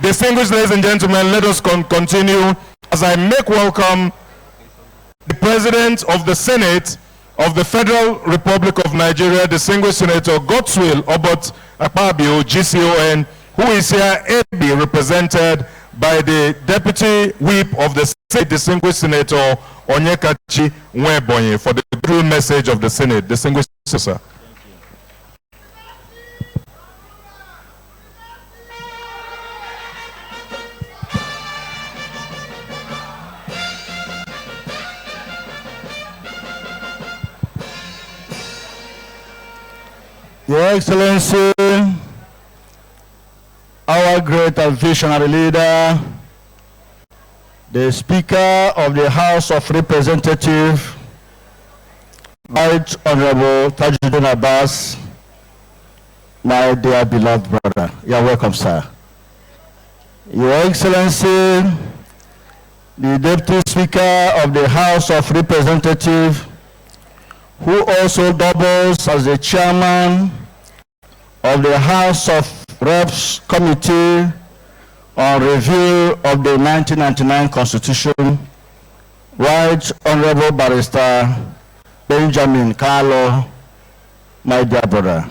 Distinguished ladies and gentlemen, let us continue as I make welcome the President of the Senate of the Federal Republic of Nigeria, distinguished Senator Godswill Obot Akpbio, GCON, who is here ably represented by the Deputy Whip of the State, distinguished Senator Onyekachi Nwebonyi, for the true message of the Senate. Distinguished sir. Your Excellency, our great and visionary leader, the Speaker of the House of Representatives, Right Honorable Tajuddin Abbas, my dear beloved brother. You're welcome, sir. Your Excellency, the Deputy Speaker of the House of Representatives, who also doubles as the Chairman of the House of Reps Committee on Review of the 1999 Constitution, Right Honorable Barrister Benjamin Carlo, my dear brother.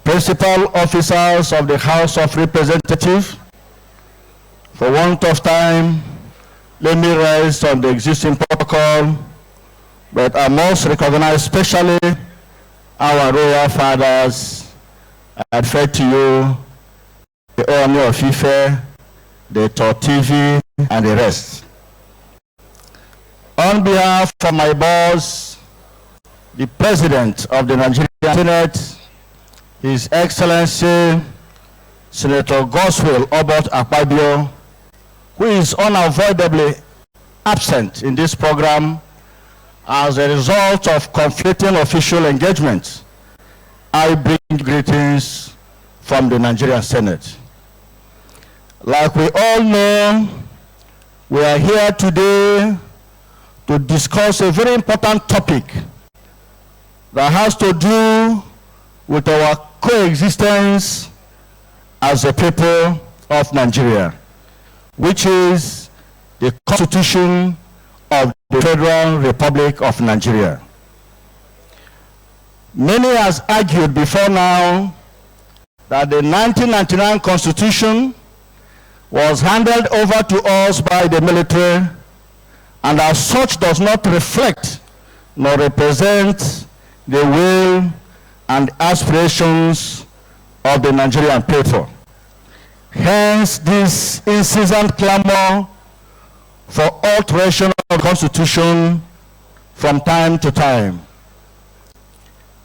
Principal officers of the House of Representatives, for want of time, let me rest on the existing protocol, but I must recognize especially our royal fathers. I refer to you, the Ooni of Ife, the Tortivi, and the rest. On behalf of my boss, the President of the Nigerian Senate, His Excellency Senator Godswill Obot Akpbio, who is unavoidably absent in this program as a result of conflicting official engagements, I bring greetings from the Nigerian Senate. Like we all know, we are here today to discuss a very important topic that has to do with our coexistence as a people of Nigeria, which is the Constitution of the Federal Republic of Nigeria. Many has argued before now that the 1999 Constitution was handed over to us by the military and as such does not reflect nor represent the will and aspirations of the Nigerian people. Hence this incessant clamor for alteration of the Constitution from time to time.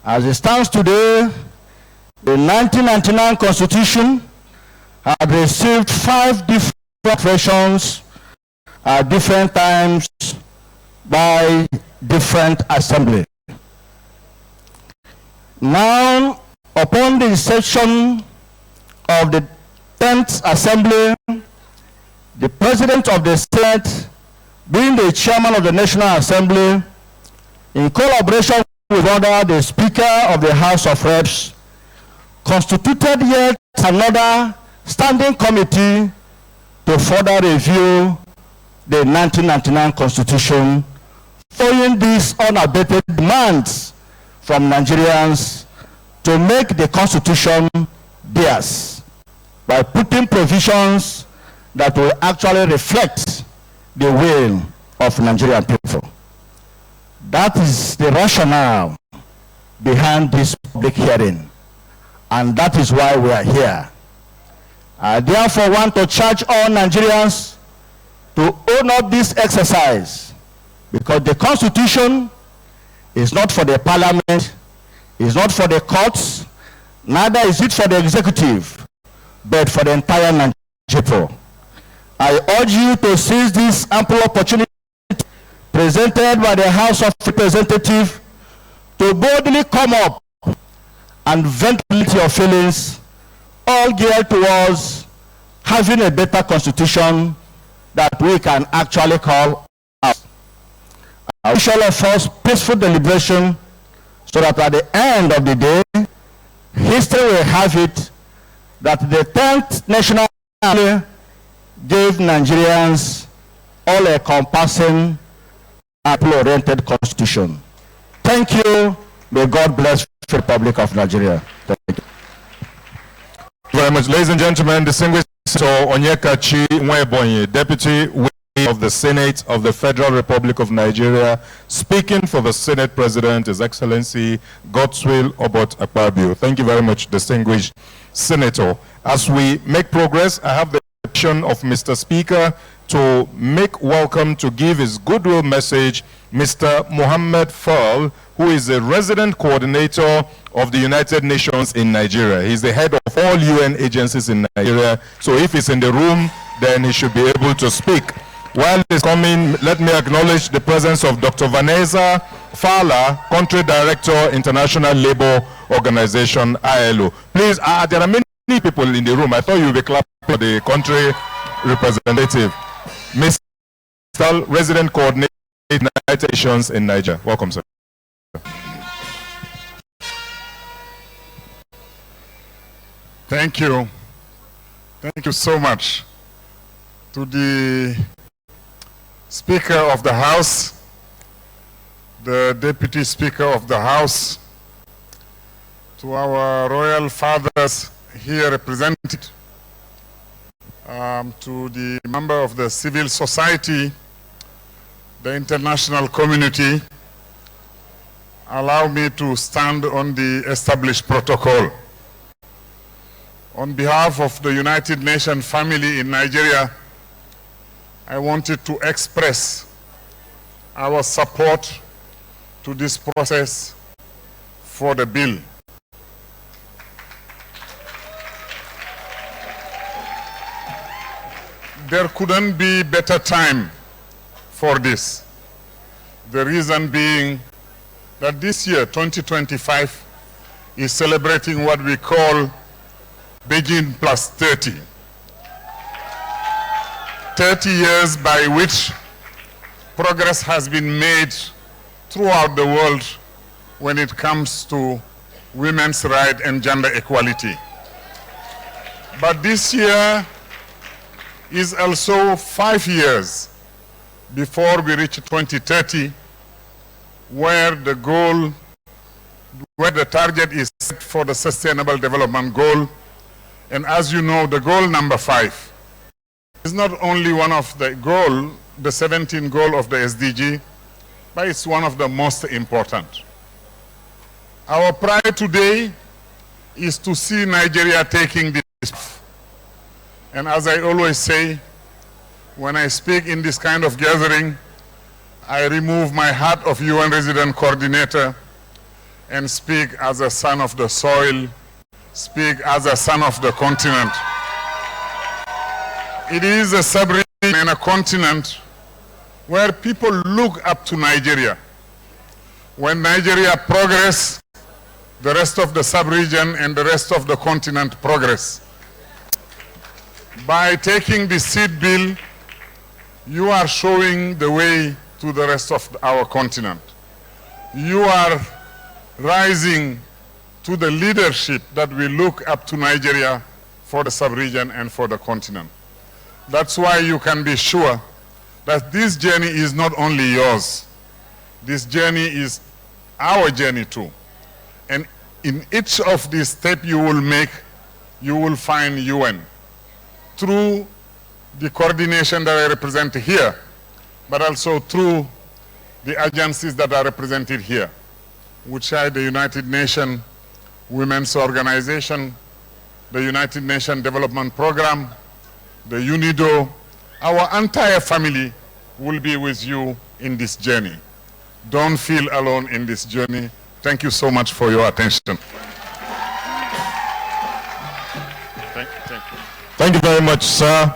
As it stands today, the 1999 Constitution had received 5 different versions at different times by different assemblies. Now, upon the inception of the 10th Assembly, the President of the Senate, being the Chairman of the National Assembly, in collaboration with the Speaker of the House of Reps, constituted yet another standing committee to further review the 1999 Constitution, following these unabated demands from Nigerians to make the Constitution theirs by putting provisions that will actually reflect the will of Nigerian people. That is the rationale behind this public hearing, and that is why we are here. I therefore want to charge all Nigerians to own up this exercise, because the Constitution is not for the Parliament, is not for the courts, neither is it for the executive, but for the entire Nigerian people. I urge you to seize this ample opportunity presented by the House of Representatives to boldly come up and ventilate your feelings, all geared towards having a better constitution that we can actually call ours. I wish all of us peaceful deliberation, so that at the end of the day, history will have it that the 10th National gave Nigerians all-encompassing and people-oriented constitution. Thank you. May God bless the Republic of Nigeria. Thank you. Very much. Ladies and gentlemen, distinguished Senator Onyekachi Nwebonyi, Deputy of the Senate of the Federal Republic of Nigeria, speaking for the Senate President, His Excellency Godswill Obot Akpbio. Thank you very much, distinguished Senator. As we make progress, I have the option of Mr. Speaker to make welcome, to give his goodwill message, Mr. Mohammed Fall, who is a resident coordinator of the United Nations in Nigeria. He's the head of all UN agencies in Nigeria, so if he's in the room, then he should be able to speak. While he's coming, let me acknowledge the presence of Dr. Vanessa Fala, Country Director, International Labour Organization, ILO. Please, there are many people in the room. I thought you would be clapping for the country representative. Mr. Resident Coordinator, United Nations in Niger. Welcome, sir. Thank you. Thank you so much to the Speaker of the House, the Deputy Speaker of the House, to our royal fathers here represented, to the member of the civil society, the international community. Allow me to stand on the established protocol. On behalf of the United Nations family in Nigeria, I wanted to express our support to this process for the bill. There couldn't be better time for this. The reason being that this year, 2025, is celebrating what we call Beijing plus 30. 30 years by which progress has been made throughout the world when it comes to women's rights and gender equality. But this year is also 5 years before we reach 2030, where the goal, where the target is set for the Sustainable Development Goal. And as you know, the goal number 5 is not only one of the goal, the 17th goal of the SDG, but it's one of the most important. Our pride today is to see Nigeria taking this. And as I always say, when I speak in this kind of gathering, I remove my hat of UN resident coordinator and speak as a son of the soil, speak as a son of the continent. It is a sub-region and a continent where people look up to Nigeria. When Nigeria progress, the rest of the sub-region and the rest of the continent progress. By taking the seed bill, you are showing the way to the rest of our continent. You are rising to the leadership that we look up to Nigeria for the sub-region and for the continent. That's why you can be sure that this journey is not only yours. This journey is our journey too. And in each of these steps you will make, you will find UN. Through the coordination that I represent here, but also through the agencies that are represented here, which are the United Nations Women's Organization, the United Nations Development Program, the UNIDO. Our entire family will be with you in this journey. Don't feel alone in this journey. Thank you so much for your attention. Thank you very much, sir.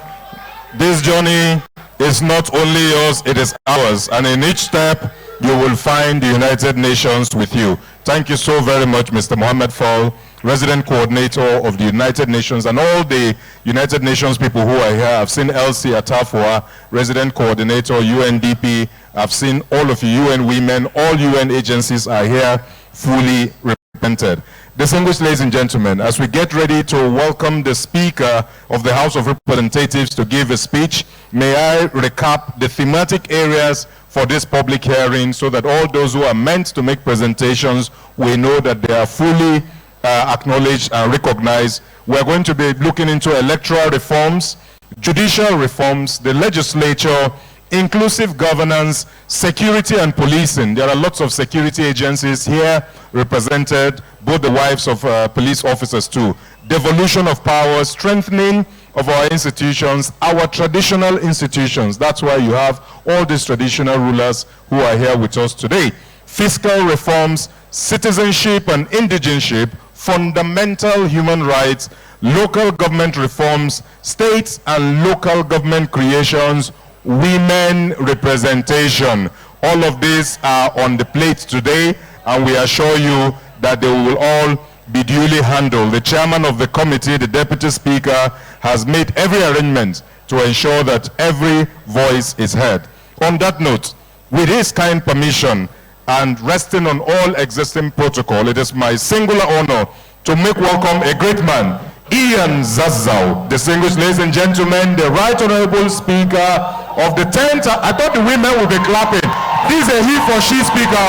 This journey is not only yours, it is ours. And in each step, you will find the United Nations with you. Thank you so very much, Mr. Mohammed Fall, Resident Coordinator of the United Nations, and all the United Nations people who are here. I've seen Elsie Atafua, Resident Coordinator, UNDP. I've seen all of you, UN Women, all UN agencies are here fully represented. Distinguished ladies and gentlemen, as we get ready to welcome the Speaker of the House of Representatives to give a speech, may I recap the thematic areas for this public hearing so that all those who are meant to make presentations will know that they are fully acknowledged and recognized. We're going to be looking into electoral reforms, judicial reforms, the legislature, inclusive governance, security and policing. There are lots of security agencies here represented, both the wives of police officers too. Devolution of power, strengthening of our institutions, our traditional institutions. That's why you have all these traditional rulers who are here with us today. Fiscal reforms, citizenship and indigenship, fundamental human rights, local government reforms, states and local government creations, women representation. All of these are on the plate today, and we assure you that they will all be duly handled. The chairman of the committee, the deputy speaker, has made every arrangement to ensure that every voice is heard. On that note, with his kind permission and resting on all existing protocol, it is my singular honor to make welcome a great man, Ian Zazzau. Distinguished ladies and gentlemen, the Right Honorable Speaker of the 10th, I thought the women would be clapping. This is a he for she speaker.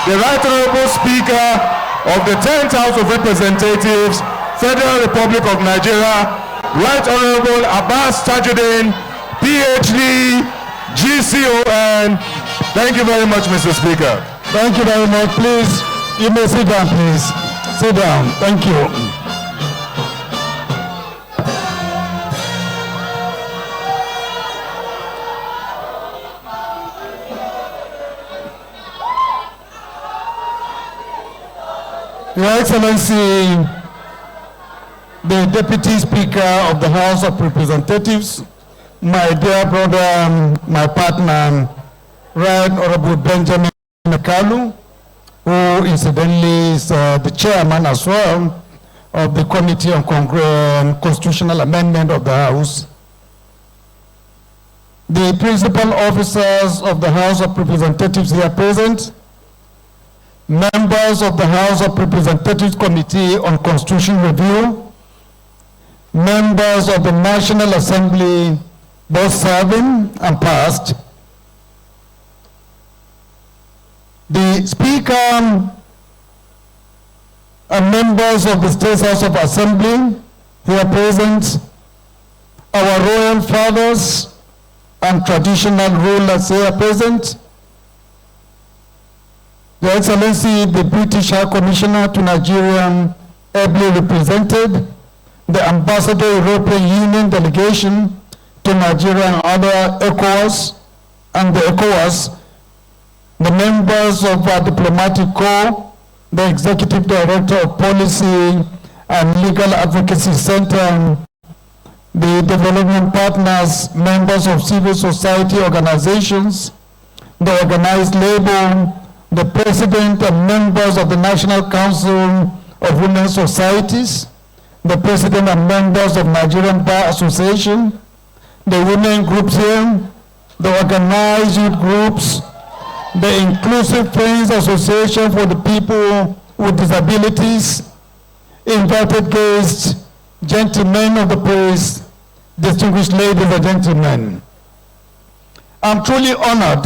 The Right Honorable Speaker of the 10th House of Representatives, Federal Republic of Nigeria, Right Honorable Abbas, PhD, GCON. Thank you very much, Mr. Speaker. Thank you very much. Please, you may sit down, please. Sit down. Thank you. Your Excellency, the Deputy Speaker of the House of Representatives, my dear brother, my partner, Right Honorable Benjamin Kalu, who incidentally is the chairman as well of the Committee on Constitutional Amendment of the House, the principal officers of the House of Representatives here present, members of the House of Representatives Committee on Constitution Review, members of the National Assembly, both serving and past, the Speaker and members of the State House of Assembly here present, our royal fathers and traditional rulers here present, Your Excellency, the British High Commissioner to Nigeria, ably represented, the Ambassador European Union delegation to Nigeria and other ECOWAS, and the ECOWAS, the members of our diplomatic corps, the Executive Director of Policy and Legal Advocacy Center, the development partners, members of civil society organizations, the organized labor, the President and members of the National Council of Women Societies, the President and members of Nigerian Bar Association, the women groups here, the organized youth groups, the Inclusive Friends Association for the People with Disabilities, invited guests, gentlemen of the press, distinguished ladies and gentlemen. I'm truly honored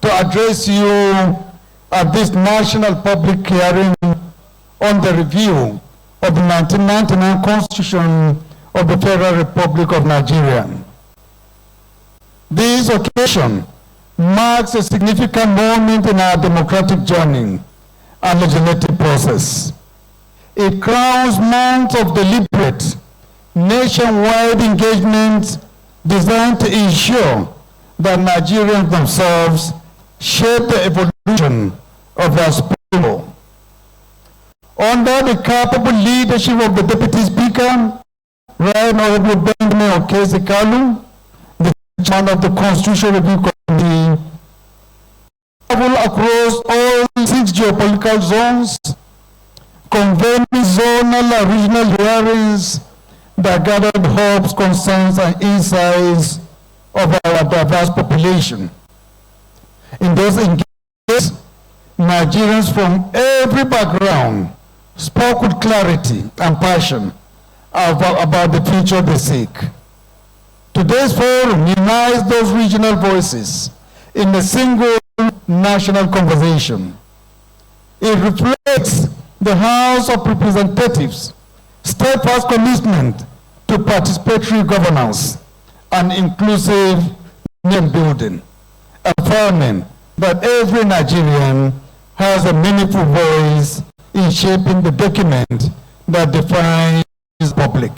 to address you at this national public hearing on the review of the 1999 Constitution of the Federal Republic of Nigeria. This occasion marks a significant moment in our democratic journey and legislative process. It crowns months of deliberate, nationwide engagement designed to ensure that Nigerians themselves shape the evolution of their people. Under the capable leadership of the Deputy Speaker, Right Honorable Benjamin Kalu, the chairman of the Constitutional Review Committee, travel across all 6 geopolitical zones, convening zonal and regional hearings that gathered hopes, concerns, and insights of our diverse population. In those engagements, Nigerians from every background, spoke with clarity and passion about the future they seek. Today's forum unites those regional voices in a single national conversation. It reflects the House of Representatives' steadfast commitment to participatory governance and inclusive nation building, affirming that every Nigerian has a meaningful voice in shaping the document that defines the public.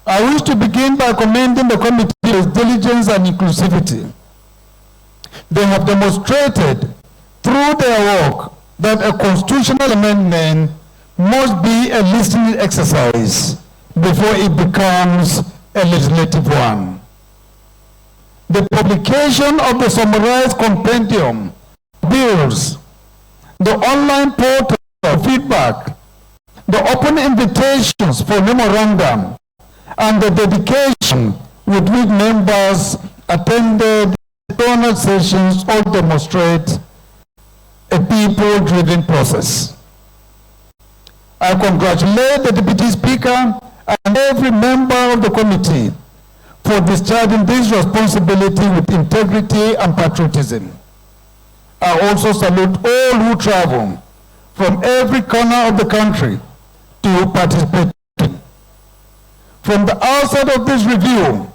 I wish to begin by commending the committee for its diligence and inclusivity. They have demonstrated through their work that a constitutional amendment must be a listening exercise before it becomes a legislative one. The publication of the summarized compendium, bills, the online portal for feedback, the open invitations for memorandum, and the dedication with which members attended donor sessions all demonstrate a people-driven process. I congratulate the Deputy Speaker and every member of the committee for discharging this responsibility with integrity and patriotism. I also salute all who travel from every corner of the country to participate. From the outset of this review,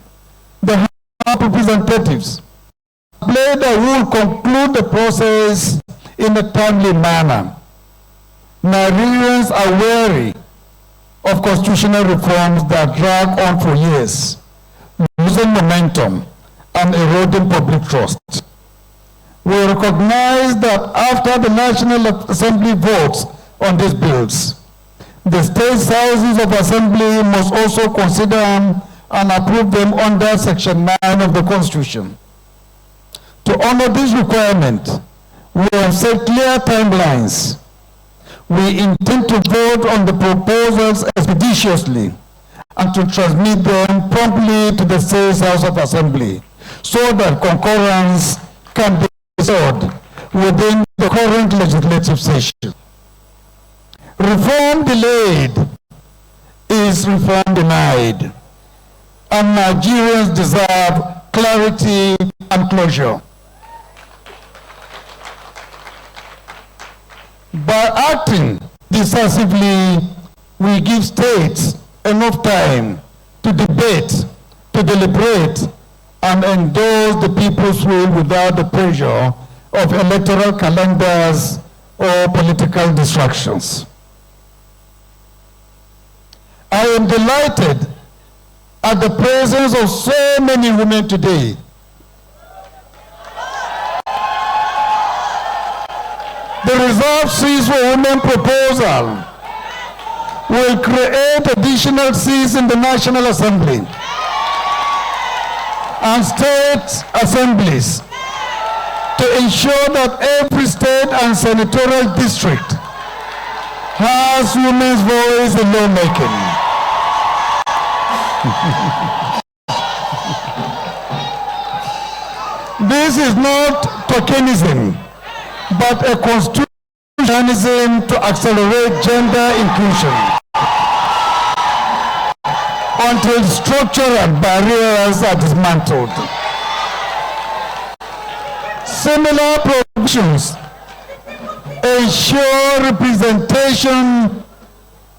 the House of Representatives pledged that we will conclude the process in a timely manner. Nigerians are wary of constitutional reforms that drag on for years, losing momentum and eroding public trust. We recognize that after the National Assembly votes on these bills, the state houses of assembly must also consider and approve them under Section 9 of the Constitution. To honor this requirement, we have set clear timelines. We intend to vote on the proposals expeditiously and to transmit them promptly to the State House of Assembly so that concurrence can be restored within the current legislative session. Reform delayed is reform denied, and Nigerians deserve clarity and closure. By acting decisively, we give states enough time to debate, to deliberate, and endorse the people's will without the pressure of electoral calendars or political distractions. I am delighted at the presence of so many women today. The reserved seats for women proposal will create additional seats in the National Assembly and state assemblies to ensure that every state and senatorial district has women's voice in lawmaking. This is not tokenism, but a constitutionalism to accelerate gender inclusion until structural barriers are dismantled. Similar provisions ensure representation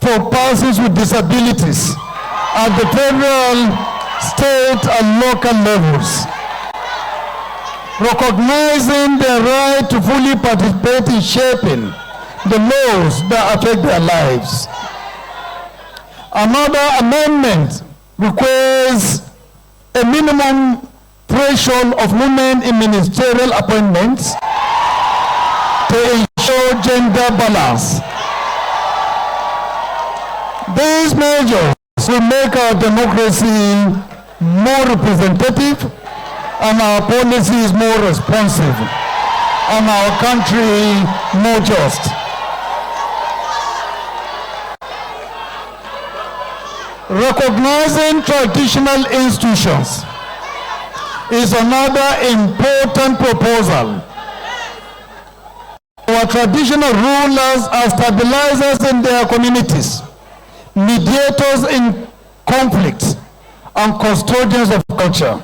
for persons with disabilities at the federal, state, and local levels, recognizing their right to fully participate in shaping the laws that affect their lives. Another amendment requires a minimum threshold of women in ministerial appointments to ensure gender balance. These measures will make our democracy more representative and our policies more responsive and our country more just. Recognizing traditional institutions is another important proposal. Our traditional rulers are stabilizers in their communities, mediators in conflicts, and custodians of culture.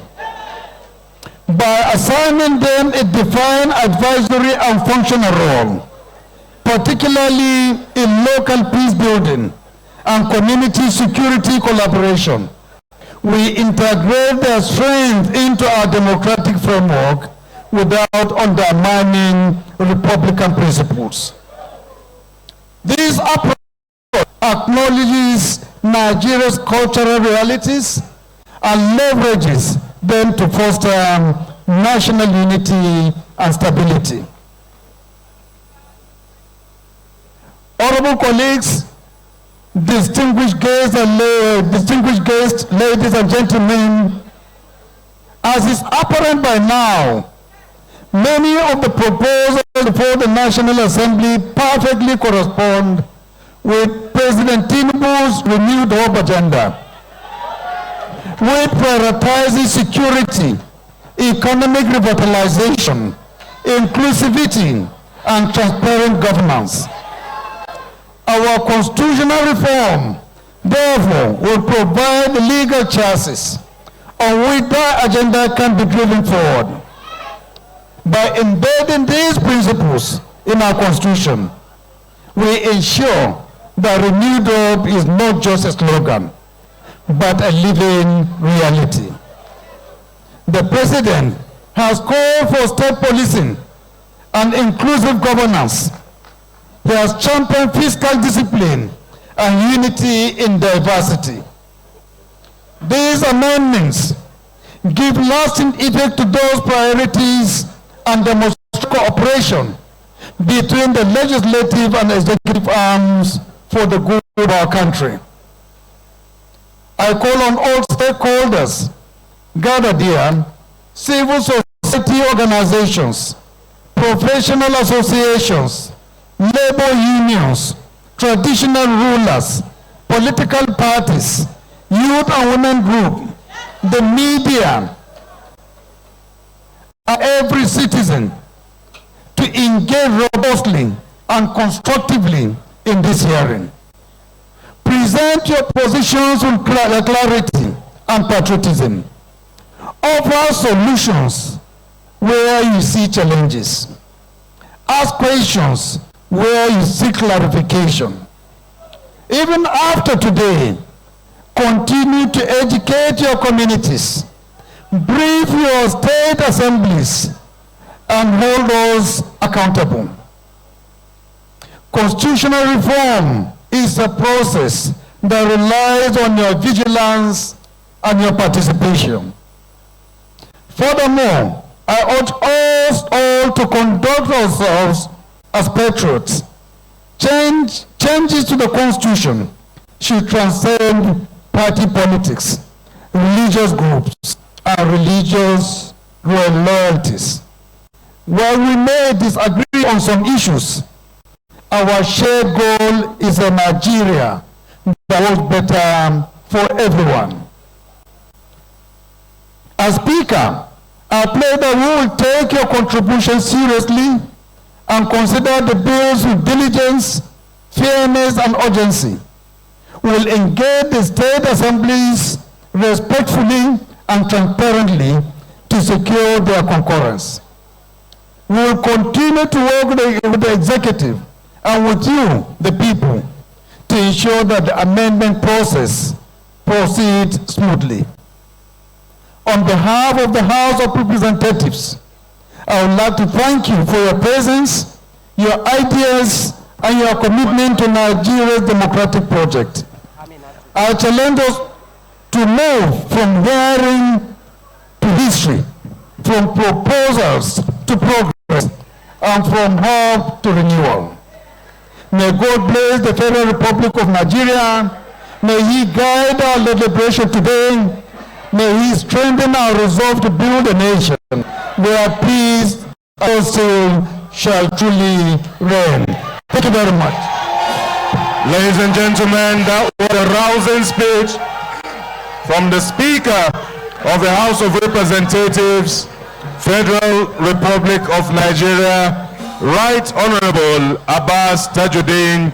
By assigning them a defined advisory and functional role, particularly in local peace building and community security collaboration, we integrate their strength into our democratic framework without undermining Republican principles. This approach acknowledges Nigeria's cultural realities and leverages them to foster national unity and stability. Honorable colleagues, distinguished guests, ladies and gentlemen, as is apparent by now, many of the proposals before the National Assembly perfectly correspond with President Tinubu's renewed hope agenda, which prioritizes security, economic revitalization, inclusivity, and transparent governance. Our constitutional reform, therefore, will provide the legal chassis on which that agenda can be driven forward. By embedding these principles in our Constitution, we ensure that renewed hope is not just a slogan, but a living reality. The President has called for state policing and inclusive governance. He has championed fiscal discipline and unity in diversity. These amendments give lasting effect to those priorities and demonstrate cooperation between the legislative and executive arms for the good of our country. I call on all stakeholders gathered here, civil society organizations, professional associations, labor unions, traditional rulers, political parties, youth and women group, the media, and every citizen to engage robustly and constructively in this hearing. Present your positions with clarity and patriotism. Offer solutions where you see challenges. Ask questions where you seek clarification. Even after today, continue to educate your communities, brief your state assemblies, and hold those accountable. Constitutional reform is a process that relies on your vigilance and your participation. Furthermore, I urge us all to conduct ourselves as patriots. Changes to the Constitution should transcend party politics, religious groups, and religious loyalties. While we may disagree on some issues, our shared goal is a Nigeria that works better for everyone. As Speaker, I pray that we will take your contribution seriously and consider the bills with diligence, fairness, and urgency. We will engage the state assemblies respectfully and transparently to secure their concurrence. We will continue to work with the executive and with you, the people, to ensure that the amendment process proceeds smoothly. On behalf of the House of Representatives, I would like to thank you for your presence, your ideas, and your commitment to Nigeria's democratic project. I challenge us to move from hearing to history, from proposals to progress, and from hope to renewal. May God bless the Federal Republic of Nigeria. May He guide our deliberation today. May He strengthen our resolve to build a nation where peace also shall truly reign. Thank you very much. Ladies and gentlemen, that was a rousing speech from the Speaker of the House of Representatives, Federal Republic of Nigeria, Right Honorable Abbas Tajuddin,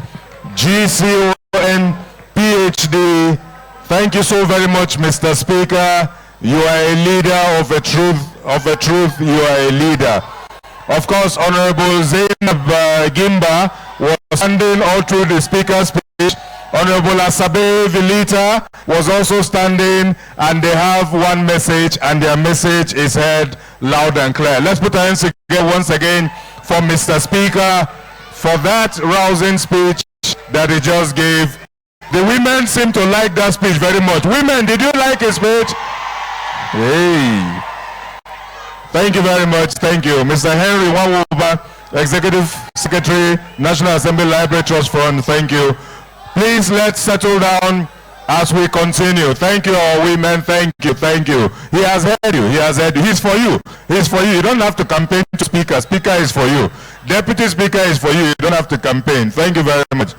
GCON, PhD. Thank you so very much, Mr. Speaker. You are a leader of a truth, you are a leader. Of course, Honorable Zainab Gimba was standing all through the Speaker's speech. Honorable Asabe Vilita was also standing, and they have one message, and their message is heard loud and clear. Let's put our hands together once again for Mr. Speaker for that rousing speech that he just gave. The women seem to like that speech very much. Women, did you like his speech? Hey. Thank you very much. Thank you. Mr. Henry Wanwuba, Executive Secretary, National Assembly Library Trust Fund. Thank you. Please, let's settle down as we continue. Thank you, all women. Thank you. Thank you. He has heard you. He has heard you. He's for you. He's for you. You don't have to campaign to Speaker. Speaker is for you. Deputy Speaker is for you. You don't have to campaign. Thank you very much.